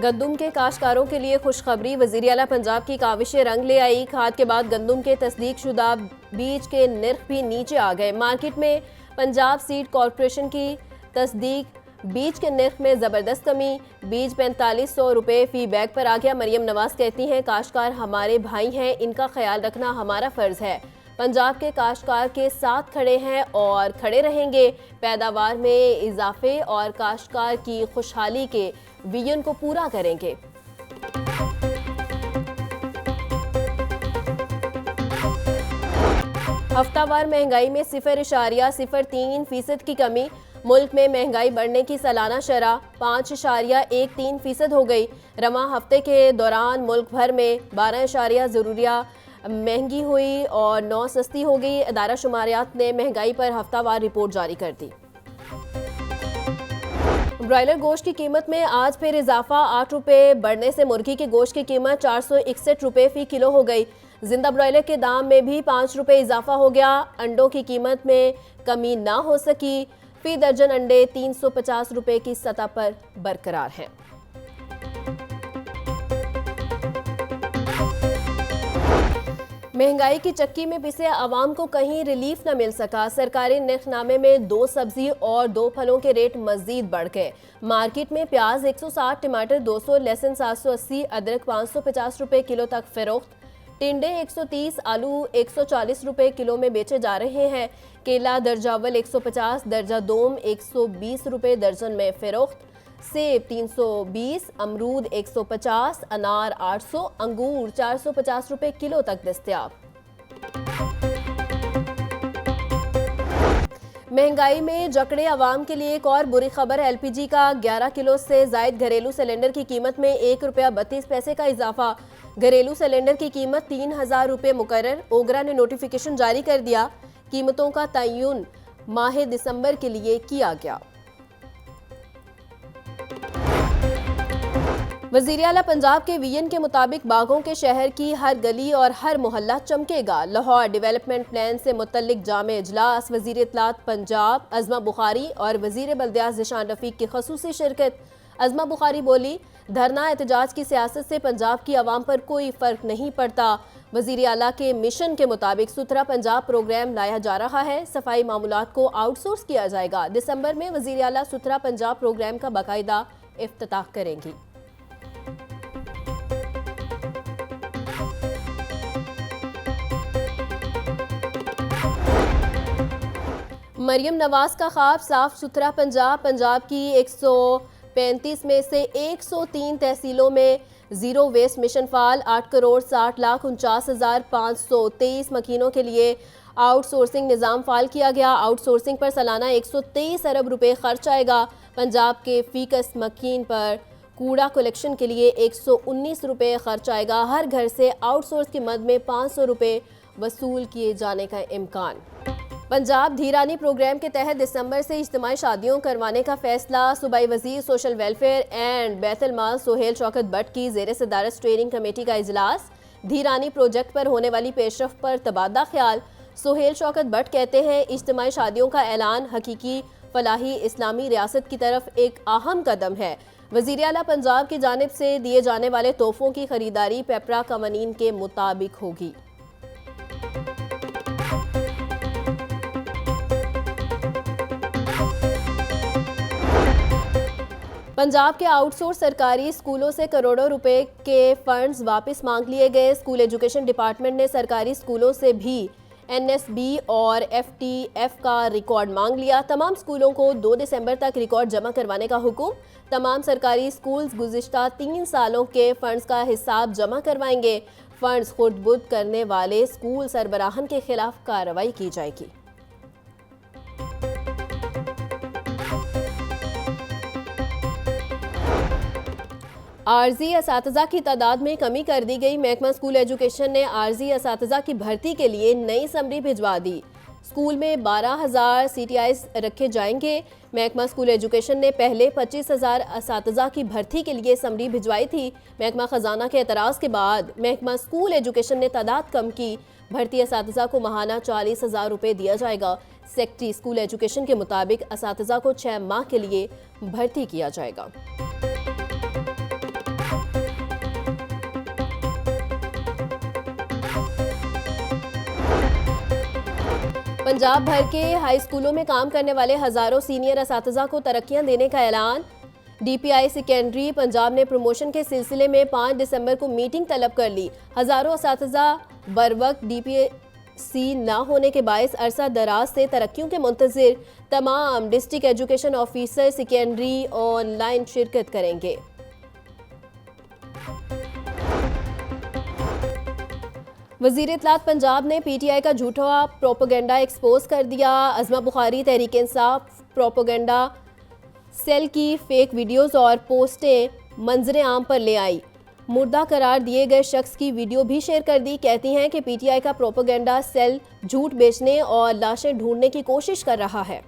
गंदुम के काश्तकारों के लिए खुशखबरी। वज़ीर आला पंजाब की काविशें रंग ले आई। खाद के बाद गंदुम के तस्दीक शुदा बीज के निर्ख भी नीचे आ गए। मार्केट में पंजाब सीड कॉरपोरेशन की तस्दीक बीज के निर्ख में ज़बरदस्त कमी। बीज 4500 रुपये फ़ी बैग पर आ गया। मरियम नवाज कहती हैं, काश्तकार हमारे भाई हैं, इनका ख्याल रखना हमारा फ़र्ज़ है। पंजाब के काश्तकार के साथ खड़े हैं और खड़े रहेंगे। पैदावार में इजाफे और काश्तकार की खुशहाली के विजन को पूरा करेंगे। हफ्तावार महंगाई में 0.03% की कमी। मुल्क में महंगाई बढ़ने की सालाना शरह 5.13% हो गई। रवां हफ्ते के दौरान मुल्क भर में 12 ज़रूरिया महंगी हुई और 9 सस्ती हो गई। अदारा शुमारियात ने महंगाई पर हफ्तावार रिपोर्ट जारी कर दी। ब्रॉयलर गोश्त की कीमत में आज फिर इजाफा। 8 रुपये बढ़ने से मुर्गी के गोश्त की कीमत 461 रुपये फ़ी किलो हो गई। जिंदा ब्रॉयलर के दाम में भी 5 रुपये इजाफा हो गया। अंडों की कीमत में कमी ना हो सकी। फ़ी दर्जन अंडे 350 रुपये की सतह पर बरकरार हैं। महंगाई की चक्की में पिसे आवाम को कहीं रिलीफ न मिल सका। सरकारी निर्खनामे में 2 सब्जी और 2 फलों के रेट मजीद बढ़ गए। मार्केट में प्याज 160, टमाटर 200, लहसुन 780, अदरक 550 रुपये किलो तक फरोख्त। टिंडे 130, आलू 140 रुपये किलो में बेचे जा रहे हैं। केला दर्जा अव्वल 150, दर्जा दोम 120 रुपये दर्जन में फरोख्त। सेब 320, अमरूद 150, अनार 800, अंगूर 450 रुपये किलो तक दस्तयाब। महंगाई में जकड़े अवाम के लिए एक और बुरी खबर। LPG का 11 किलो से जायद घरेलू सिलेंडर की कीमत में 1 रुपया 32 पैसे का इजाफा। घरेलू सिलेंडर की कीमत 3000 रुपये मुकर्रर। ओगरा ने नोटिफिकेशन जारी कर दिया। कीमतों का तयन माह दिसंबर के लिए किया गया। वज़ीर आला पंजाब के विजन के मुताबिक बागों के शहर की हर गली और हर मोहल्ला चमकेगा। लाहौर डेवलपमेंट प्लान से मुतल्लिक जामे इजलास। वज़ीर इत्तलात पंजाब अज़मा बुखारी और वज़ीर बल्दियात ज़िशान रफ़ीक की ख़ुसूसी शिरकत। अज़मा बुखारी बोली, धरना एहतजाज की सियासत से पंजाब की आवाम पर कोई फ़र्क नहीं पड़ता। वज़ीर आला के मिशन के मुताबिक सुथरा पंजाब प्रोग्राम लाया जा रहा है। सफाई मामूलात को आउटसोर्स किया जाएगा। दिसंबर में वज़ीर आला सुथरा पंजाब प्रोग्राम का बाकायदा इफ्तिताह करेंगी। मरियम नवाज का ख्वाब साफ सुथरा पंजाब। पंजाब की 135 में से 103 तहसीलों में ज़ीरो वेस्ट मिशन फाल। 8,60,49,523 मकीनों के लिए आउटसोर्सिंग निज़ाम फाल किया गया। आउटसोर्सिंग पर सालाना 123 अरब रुपये खर्च आएगा। पंजाब के फीकस मकीन पर कूड़ा कलेक्शन के लिए 119 रुपये खर्च आएगा। हर घर से आउटसोर्स की मद में 500 रुपये वसूल किए जाने का इम्कान। पंजाब धीरानी प्रोग्राम के तहत दिसंबर से इज्तिमाई शादियों करवाने का फैसला। सूबाई वजीर सोशल वेलफेयर एंड बैतुल माल सोहेल शौकत भट्ट की ज़ेर सदारत स्टीयरिंग कमेटी का इजलास। धीरानी प्रोजेक्ट पर होने वाली पेशरफ पर तबादला ख्याल। सोहेल शौकत भट्ट कहते हैं, इज्तिमाई शादियों का ऐलान हकीकी फलाही इस्लामी रियासत की तरफ एक अहम कदम है। वज़ीर आला पंजाब की जानिब से दिए जाने वाले तोहफों की खरीदारी पेपरा कवानीन के मुताबिक होगी। पंजाब के आउटसोर्स सरकारी स्कूलों से करोड़ों रुपए के फंड्स वापस मांग लिए गए। स्कूल एजुकेशन डिपार्टमेंट ने सरकारी स्कूलों से भी NSB और FTF का रिकॉर्ड मांग लिया। तमाम स्कूलों को 2 दिसंबर तक रिकॉर्ड जमा करवाने का हुक्म। तमाम सरकारी स्कूल्स गुज़िश्ता 3 सालों के फंड्स का हिसाब जमा करवाएंगे। फंड्स खुर्द-बुर्द करने वाले स्कूल सरबराहन के खिलाफ कार्रवाई की जाएगी। आर्जी असातिज़ा की तादाद में कमी कर दी गई। महकमा स्कूल एजुकेशन ने आर्जी असातिज़ा की भर्ती के लिए नई समरी भिजवा दी। स्कूल में 12,000 CTIs रखे जाएंगे। महकमा स्कूल एजुकेशन ने पहले 25,000 असातिज़ा की भर्ती के लिए समरी भिजवाई थी। महकमा ख़जाना के एतराज़ के बाद महकमा स्कूल एजुकेशन ने तादाद कम की। भर्ती असातिज़ा को माहाना 40,000 रुपये दिया जाएगा। सेक्रेटरी स्कूल एजुकेशन के मुताबिक असातिज़ा को 6 माह के लिए भर्ती किया जाएगा। पंजाब भर के हाई स्कूलों में काम करने वाले हजारों सीनियर असातिज़ा को तरक्कियां देने का ऐलान। डीपीआई सेकेंडरी पंजाब ने प्रमोशन के सिलसिले में 5 दिसंबर को मीटिंग तलब कर ली। हजारों असातिज़ा बरवक्त डीपीसी न होने के बायस अरसा दराज से तरक्कियों के मुंतज़िर। तमाम district education officer secondary online शिरकत करेंगे। वज़ीर इत्तलात पंजाब ने पीटीआई का झूठा प्रोपेगेंडा एक्सपोज कर दिया। अज़मा बुखारी तहरीक इंसाफ प्रोपेगेंडा सेल की फेक वीडियोस और पोस्टें मंजर आम पर ले आई। मुर्दा करार दिए गए शख्स की वीडियो भी शेयर कर दी। कहती हैं कि पीटीआई का प्रोपेगेंडा सेल झूठ बेचने और लाशें ढूंढने की कोशिश कर रहा है।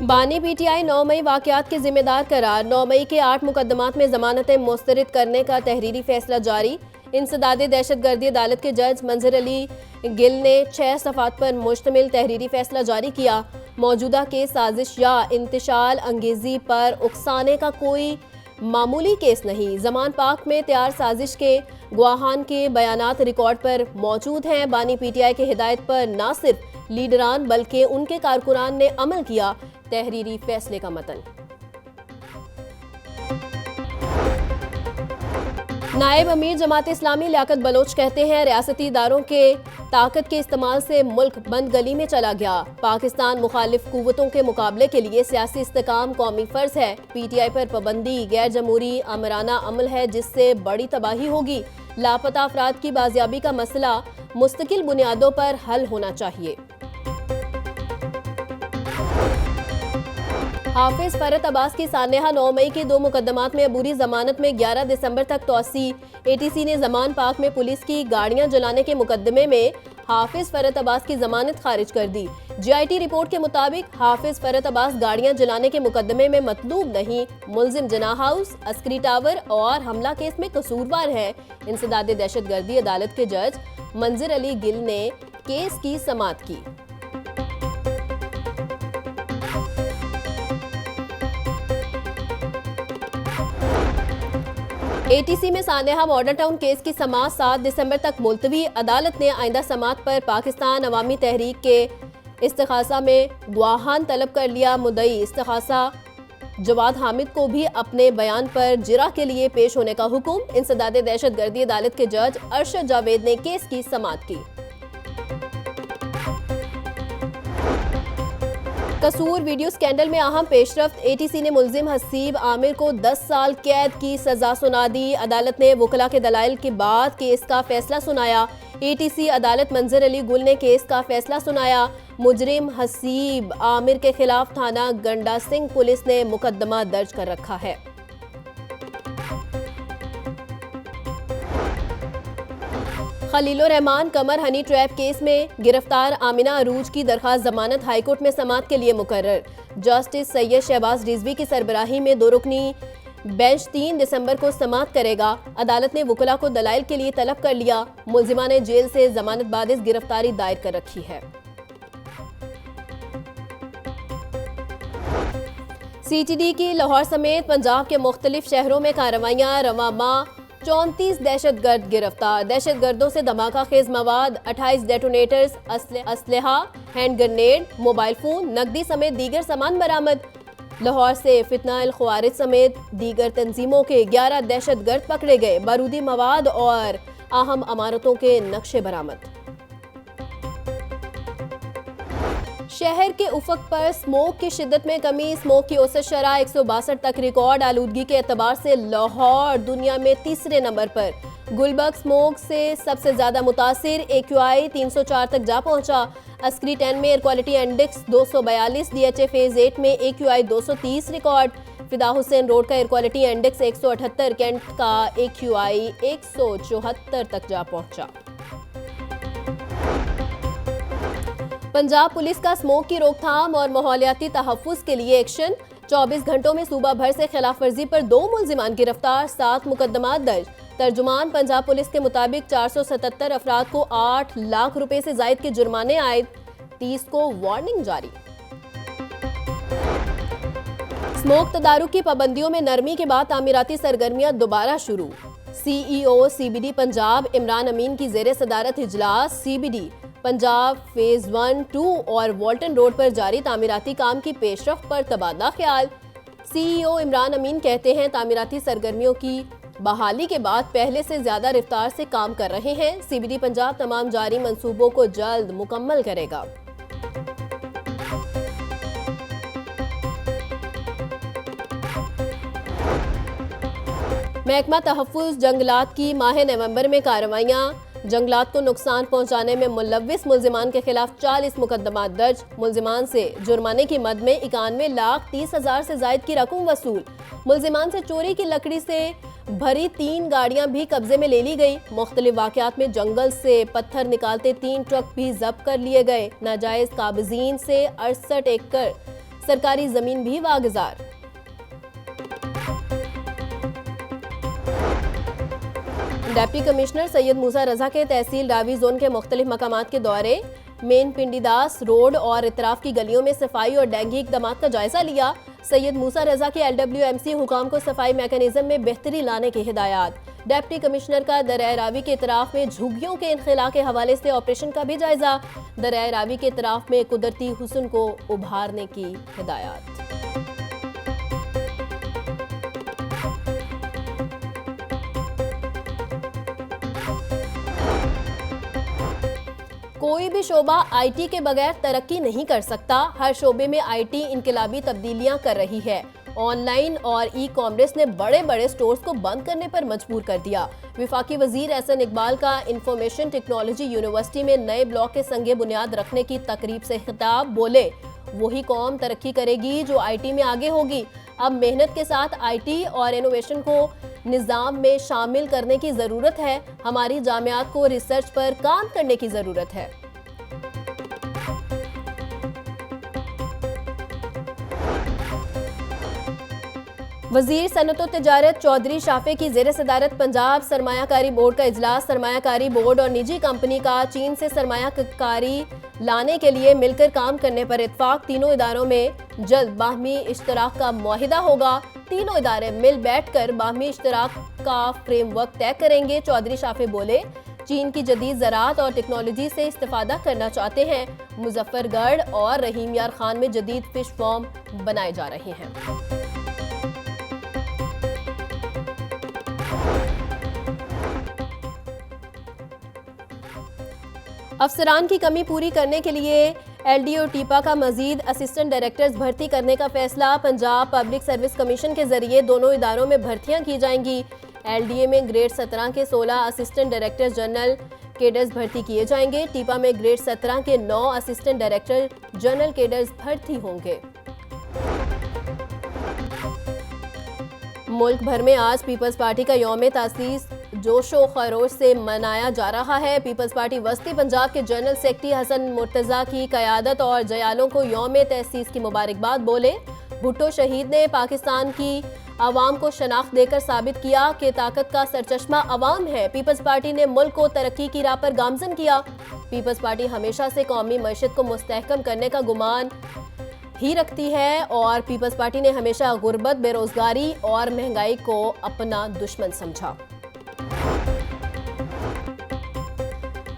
बानी पीटीआई 9 मई वाकयात के जिम्मेदार करार। 9 मई के 8 मुकदमात में जमानतें मुस्तरद करने का तहरीरी फैसला जारी। इंसदादे दहशतगर्दी अदालत के जज मंजर अली गिल ने 6 सफ़ात पर मुश्तमिल तहरीरी फैसला जारी किया। मौजूदा केस साजिश या इंतशाल अंगेजी पर उकसाने का कोई मामूली केस नहीं। जमान पाक में तैयार साजिश के गवाहान के बयानात रिकॉर्ड पर मौजूद हैं। बानी पीटीआई के हिदायत पर न सिर्फ लीडरान बल्कि उनके कारकुनान ने अमल किया। तहरीरी फैसले का मतन। नायब अमीर जमात इस्लामी लियाकत बलोच कहते हैं रियासती इदारों के ताकत के इस्तेमाल से मुल्क बंद गली में चला गया। पाकिस्तान मुखालिफ कुव्वतों के मुकाबले के लिए सियासी इस्तेकाम कौमी फर्ज है। पीटीआई पर पाबंदी गैर जमहूरी आमराना अमल है जिससे बड़ी तबाही होगी। लापता अफराद की बाजियाबी का मसला मुस्तकिल बुनियादों पर हल होना चाहिए। हाफिज फरत अब्बास की सानेहा 9 मई के 2 मुकदमात में अबूरी जमानत में 11 दिसंबर तक तौसी। एटीसी ने जमान पाक में पुलिस की गाड़ियां जलाने के मुकदमे में हाफिज फरत अब्बास की जमानत खारिज कर दी। जीआईटी रिपोर्ट के मुताबिक हाफिज फरत अब्बास गाड़ियां जलाने के मुकदमे में मतलूब नहीं, मुलजिम जना हाउस, अस्करी टावर और हमला केस में कसूरवार है। इंसदादे दहशतगर्दी अदालत के जज मंजर अली गिल ने केस की समाअत की। एटीसी में सानेहा मॉडल टाउन केस की समाअत 7 दिसंबर तक मुलतवी। अदालत ने आइंदा समाअत पर पाकिस्तान अवामी तहरीक के इस्तिखासा में गवाहान तलब कर लिया। मुद्दई इस्तिखासा जवाद हामिद को भी अपने बयान पर जिरा के लिए पेश होने का हुक्म। इंसदादे दहशतगर्दी अदालत के जज अरशद जावेद ने केस की समाअत की। कसूर वीडियो स्कैंडल में अहम पेशरफ्त। एटीसी ने मुलजिम हसीब आमिर को 10 साल कैद की सजा सुना दी। अदालत ने वकला के दलाइल के बाद केस का फैसला सुनाया। एटीसी अदालत मंजर अली गुल ने केस का फैसला सुनाया। मुजरिम हसीब आमिर के खिलाफ थाना गंडा सिंह पुलिस ने मुकदमा दर्ज कर रखा है। खलीलुर रहमान कमर हनी ट्रैप केस में गिरफ्तार आमिना अरूज की दरखास्त जमानत हाईकोर्ट में समाअत के लिए मुकर्रर। जस्टिस सैयद शहबाज रिजवी की सरबराही में 2 रुकनी बेंच 3 दिसंबर को समाअत करेगा। अदालत ने वकला को दलाइल के लिए तलब कर लिया। मुलजिमा ने जेल से जमानत बाद इस गिरफ्तारी दायर कर रखी है। सीटीडी की लाहौर समेत पंजाब के मुख्तलिफ शहरों में कार्रवाइयां। रवां माह 34 दहशतगर्द गिरफ्तार। दहशतगर्दों से धमाका खेज मवाद, 28 डेटोनेटर्स, असलहा, हैंड ग्रेनेड, मोबाइल फोन, नकदी समेत दीगर सामान बरामद। लाहौर से फितना अल ख्वारिज समेत दीगर तंजीमों के 11 दहशतगर्द पकड़े गए। बारूदी मवाद और अहम अमारतों के नक्शे बरामद। शहर के उफक पर स्मोक की शिद्दत में कमी। स्मोक की औसत शरह 162 तक रिकॉर्ड। आलूदगी के एतबार से लाहौर दुनिया में तीसरे नंबर पर। गुलबर्ग स्मोक से सबसे ज्यादा मुतासिर। AQI 304 तक जा पहुंचा। अस्करी 10 में air quality index 242, DHA phase 8 में AQI 230 रिकॉर्ड। फिदा हुसैन रोड का एयर क्वालिटी इंडेक्स 178, कैंट का AQI 174 तक जा पहुंचा। पंजाब पुलिस का स्मोक की रोकथाम और माहौलियाती तहफ्फुज़ के लिए एक्शन। 24 घंटों में सूबा भर से खिलाफ वर्जी पर 2 मुलजिमान गिरफ्तार, 7 मुकदमात दर्ज। तर्जुमान पंजाब पुलिस के मुताबिक 477 अफराद को 8 लाख रुपए से जायद के जुर्माने आयद, 30 को वार्निंग जारी। स्मोक तदारुक की पाबंदियों में नरमी के बाद तामीराती सरगर्मियां दोबारा शुरू। सीईओ सीबीडी पंजाब इमरान अमीन की ज़ेरे सदारत इजलास। सीबीडी पंजाब फेज 1, 2 और वॉल्टन रोड पर जारी तामीराती काम की पेशरफ्त पर तबादला ख्याल। सीईओ इमरान अमीन कहते हैं तामीराती सरगर्मियों की बहाली के बाद पहले से ज्यादा रफ्तार से काम कर रहे हैं। सीबीडी पंजाब तमाम जारी मंसूबों को जल्द मुकम्मल करेगा। महकमा तहफ़्फ़ुज़ जंगलात की माह नवंबर में कार्रवाइयाँ। जंगलात को नुकसान पहुंचाने में मुलव्विस मुल्जिमान के खिलाफ 40 मुकदमात दर्ज। मुल्जिमान से जुर्माने की मद में 91,30,000 से जायद की रकम वसूल। मुल्जिमान से चोरी की लकड़ी से भरी 3 गाड़ियां भी कब्जे में ले ली गई। मुख्तलिफ वाक़यात में जंगल से पत्थर निकालते 3 ट्रक भी जब्त कर लिए गए। नाजायज काबिज़ीन से 68 एकड़ सरकारी जमीन भी वागुज़ार। डिप्टी कमिश्नर सैयद मूसा रजा के तहसील रावी जोन के मुख्तलिफ मकामात के दौरे। मेन पिंडीदास रोड और इतराफ की गलियों में सफाई और डेंगी इक़दामात का जायजा लिया। सैयद मूसा रजा के LWMC हुकाम को सफाई मैकेनिज्म में बेहतरी लाने की हिदायत। डिप्टी कमिश्नर का दरिया रावी के इतराफ में झुग्गियों के इनखला के हवाले से ऑपरेशन का भी जायजा। दरिया रावी के इतराफ में कुदरती हुस्न को उभारने की हिदायत। कोई भी शोबा आईटी के बगैर तरक्की नहीं कर सकता। हर शोबे में आईटी इनकलाबी तब्दीलियां कर रही है। ऑनलाइन और ई कॉमर्स ने बड़े बड़े स्टोर्स को बंद करने पर मजबूर कर दिया। विफाकी वजीर एहसन इकबाल का इंफॉर्मेशन टेक्नोलॉजी यूनिवर्सिटी में नए ब्लॉक के संगे बुनियाद रखने की तकरीब से खिताब। बोले, वही कौम तरक्की करेगी जो आईटी में आगे होगी। अब मेहनत के साथ आईटी और इनोवेशन को निज़ाम में शामिल करने की ज़रूरत है। हमारी जामियात को रिसर्च पर काम करने की ज़रूरत है। वजीर सनअत व तिजारत चौधरी शाफे की ज़ेर सदारत पंजाब सरमायाकारी बोर्ड का इजलास। सरमायाकारी बोर्ड और निजी कंपनी का चीन से सरमायाकारी लाने के लिए मिलकर काम करने पर इत्फाक। तीनों इदारों में जल्द बाहमी इश्तराक का मुआहिदा होगा। तीनों इदारे मिल बैठकर बाहमी इश्तराक का फ्रेमवर्क तय करेंगे। चौधरी शाफे बोले, चीन की जदीद ज़राअत और टेक्नोलॉजी से इस्तेफादा करना चाहते हैं। मुजफ्फरगढ़ और रहीम यार खान में जदीद फिश फार्म बनाए जा रहे हैं। अफसरान की कमी पूरी करने के लिए LDO टीपा का मजीद असिस्टेंट डायरेक्टर्स भर्ती करने का फैसला। पंजाब पब्लिक सर्विस कमीशन के जरिए दोनों इदारों में भर्तियां की जाएंगी। LDA में ग्रेड 17 के 16 असिस्टेंट डायरेक्टर जनरल केडर्स भर्ती किए जाएंगे। टीपा में ग्रेड 17 के 9 असिस्टेंट डायरेक्टर जनरल केडर्स भर्ती होंगे। मुल्क भर में आज पीपल्स पार्टी का यौम तासीस जोशो खरोश से मनाया जा रहा है। पीपल्स पार्टी वस्ती पंजाब के जनरल सेक्रेटरी हसन मुर्तज़ा की क़यादत और जयालों को यौम तसीस की मुबारकबाद। बोले, भुट्टो शहीद ने पाकिस्तान की आवाम को शनाख्त देकर साबित किया कि ताकत का सरचश्मा आवाम है। पीपल्स पार्टी ने मुल्क को तरक्की की राह पर गामजन किया। पीपल्स पार्टी हमेशा से कौमी मईशत को मुस्तहकम करने का गुमान ही रखती है और पीपल्स पार्टी ने हमेशा गुर्बत, बेरोजगारी और महंगाई को अपना दुश्मन समझा।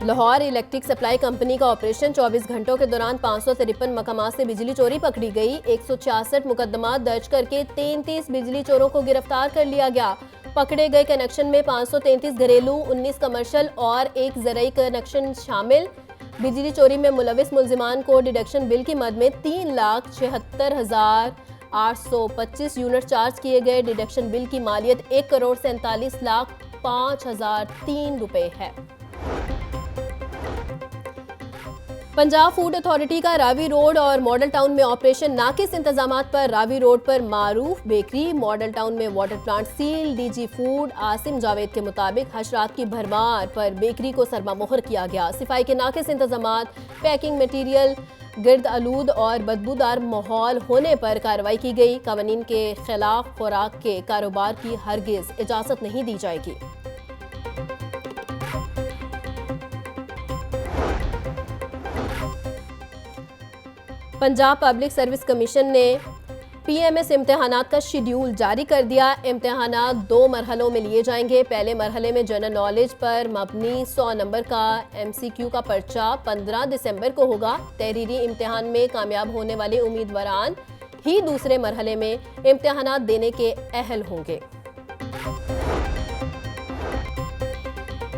लाहौर इलेक्ट्रिक सप्लाई कंपनी का ऑपरेशन 24 घंटों के दौरान 553 मकामात से बिजली चोरी पकड़ी गई। 166 मुकदमात दर्ज करके 33 बिजली चोरों को गिरफ्तार कर लिया गया। पकड़े गए कनेक्शन में 533 घरेलू, 19 कमर्शियल और 1 ज़रई कनेक्शन शामिल। बिजली चोरी में मुलविस मुल्जिमान को डिडक्शन बिल की मद में 3,76,825 यूनिट चार्ज किए गए। डिडक्शन बिल की मालियत 1,47,05,003 रुपए है। पंजाब फूड अथॉरिटी का रावी रोड और मॉडल टाउन में ऑपरेशन। नाकिस इंतजामात पर रावी रोड पर मारूफ बेकरी, मॉडल टाउन में water plant seal. DG food Asim Javed के मुताबिक हशरात की भरमार पर बेकरी को सरमा मोहर किया गया। सफाई के नाकिस इंतजामात, पैकिंग मटीरियल गिर्द आलूद और बदबूदार माहौल होने पर कार्रवाई की गई। कानून के खिलाफ खुराक के कारोबार की हरगिज इजाजत नहीं दी जाएगी। पंजाब पब्लिक सर्विस कमीशन ने पीएमएस इम्तिहानात का शेड्यूल जारी कर दिया। इम्तिहानात 2 मरहलों में लिए जाएंगे। पहले मरहले में जनरल नॉलेज पर मबनी 100 नंबर का एमसीक्यू का पर्चा 15 दिसंबर को होगा। तहरीरी इम्तिहान में कामयाब होने वाले उम्मीदवारान ही दूसरे मरहले में इम्तिहानात देने के अहल होंगे।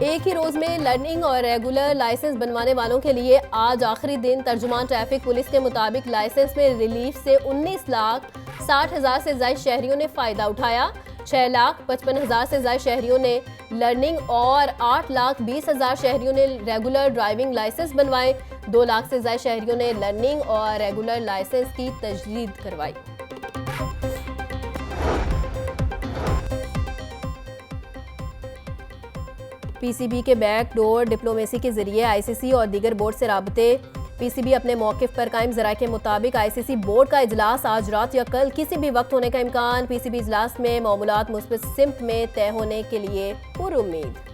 एक ही रोज में लर्निंग और रेगुलर लाइसेंस बनवाने वालों के लिए आज आखिरी दिन। तर्जुमान ट्रैफिक पुलिस के मुताबिक लाइसेंस में रिलीफ से 19,60,000 से ज्यादा शहरियों ने फायदा उठाया। 6,55,000 से ज्यादा शहरियों ने लर्निंग और 8,20,000 शहरियों ने रेगुलर ड्राइविंग लाइसेंस बनवाए। 2 लाख से ज्यादा शहरियों ने लर्निंग और रेगुलर लाइसेंस की तजदीद करवाई। पीसीबी के बैकडोर डिप्लोमेसी के जरिए आईसीसी और दीगर बोर्ड से राबते। पीसीबी अपने मौक़िफ़ पर कायम। ज़राए के मुताबिक आईसीसी बोर्ड का इजलास आज रात या कल किसी भी वक्त होने का इम्कान। पीसीबी इजलास में मामूलात मुस्बित सिमत में तय होने के लिए पुरुम्मीद।